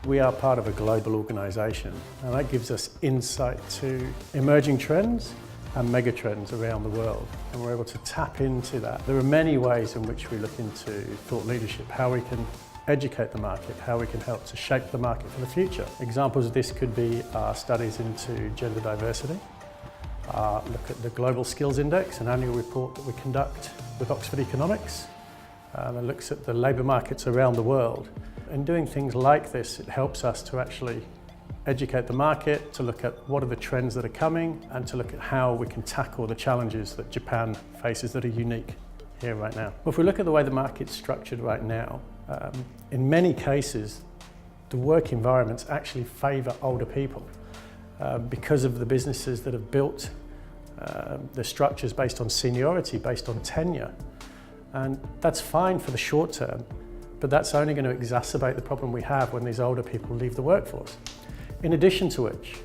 We are part of a global organisation, and that gives us insight to emerging trends and megatrends around the world, and we're able to tap into that. There are many ways in which we look into thought leadership, how we can educate the market, how we can help to shape the market for the future. Examples of this could be studies into gender diversity, look at the Global Skills Index, an annual report that we conduct with Oxford Economics that looks at the labour markets around the world. In doing things like this, it helps us to actually educate the market, to look at what are the trends that are coming, and to look at how we can tackle the challenges that Japan faces that are unique here right now. If we look at the way the market's structured right now, in many cases, the work environments actually favour older people because of the businesses that have built the structures based on seniority, based on tenure. And that's fine for the short term, but that's only going to exacerbate the problem we have when these older people leave the workforce. In addition to which,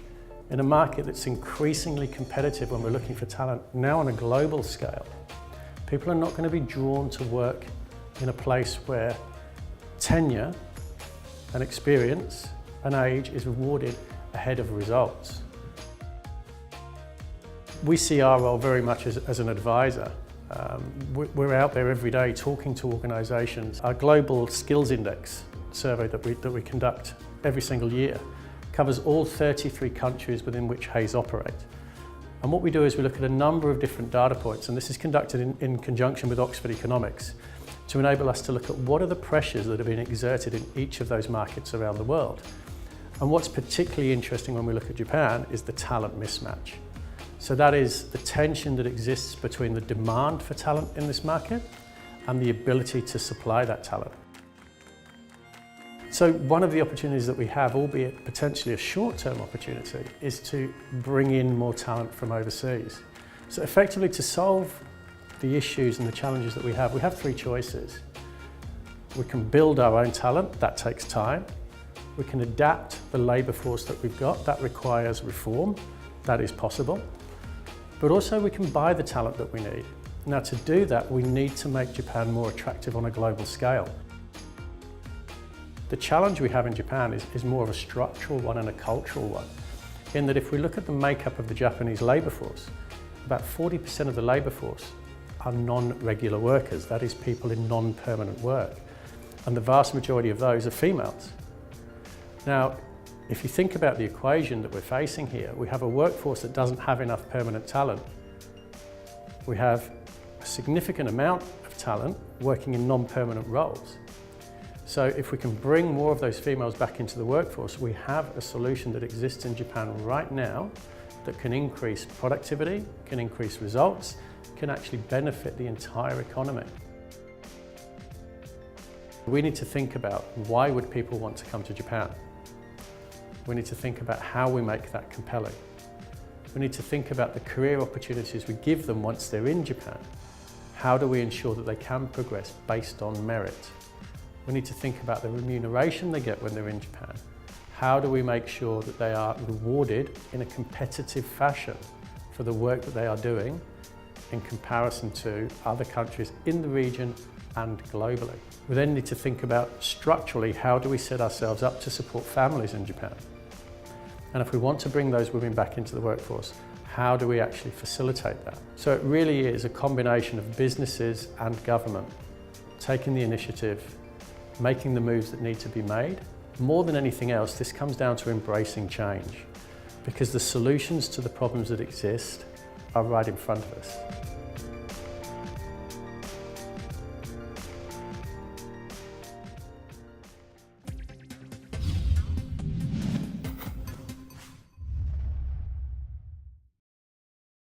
in a market that's increasingly competitive when we're looking for talent now on a global scale, people are not going to be drawn to work in a place where tenure and experience and age is rewarded ahead of results. We see our role very much as an advisor. We're out there every day talking to organisations. Our Global Skills Index survey that we conduct every single year covers all 33 countries within which Hays operate. And what we do is we look at a number of different data points, and this is conducted in conjunction with Oxford Economics to enable us to look at what are the pressures that are being exerted in each of those markets around the world. And what's particularly interesting when we look at Japan is the talent mismatch. So that is the tension that exists between the demand for talent in this market and the ability to supply that talent. So one of the opportunities that we have, albeit potentially a short-term opportunity, is to bring in more talent from overseas. So effectively, to solve the issues and the challenges that we have three choices. We can build our own talent, that takes time. We can adapt the labour force that we've got, that requires reform, that is possible. But also we can buy the talent that we need. Now to do that, we need to make Japan more attractive on a global scale. The challenge we have in Japan is more of a structural one and a cultural one, in that if we look at the makeup of the Japanese labour force, about 40% of the labour force are non-regular workers, that is people in non-permanent work, and the vast majority of those are females. Now, if you think about the equation that we're facing here, we have a workforce that doesn't have enough permanent talent. We have a significant amount of talent working in non-permanent roles. So if we can bring more of those females back into the workforce, we have a solution that exists in Japan right now that can increase productivity, can increase results, can actually benefit the entire economy. We need to think about why would people want to come to Japan? We need to think about how we make that compelling. We need to think about the career opportunities we give them once they're in Japan. How do we ensure that they can progress based on merit? We need to think about the remuneration they get when they're in Japan. How do we make sure that they are rewarded in a competitive fashion for the work that they are doing in comparison to other countries in the region and globally? We then need to think about structurally, how do we set ourselves up to support families in Japan? And if we want to bring those women back into the workforce, how do we actually facilitate that? So it really is a combination of businesses and government taking the initiative, making the moves that need to be made. More than anything else, this comes down to embracing change, because the solutions to the problems that exist are right in front of us.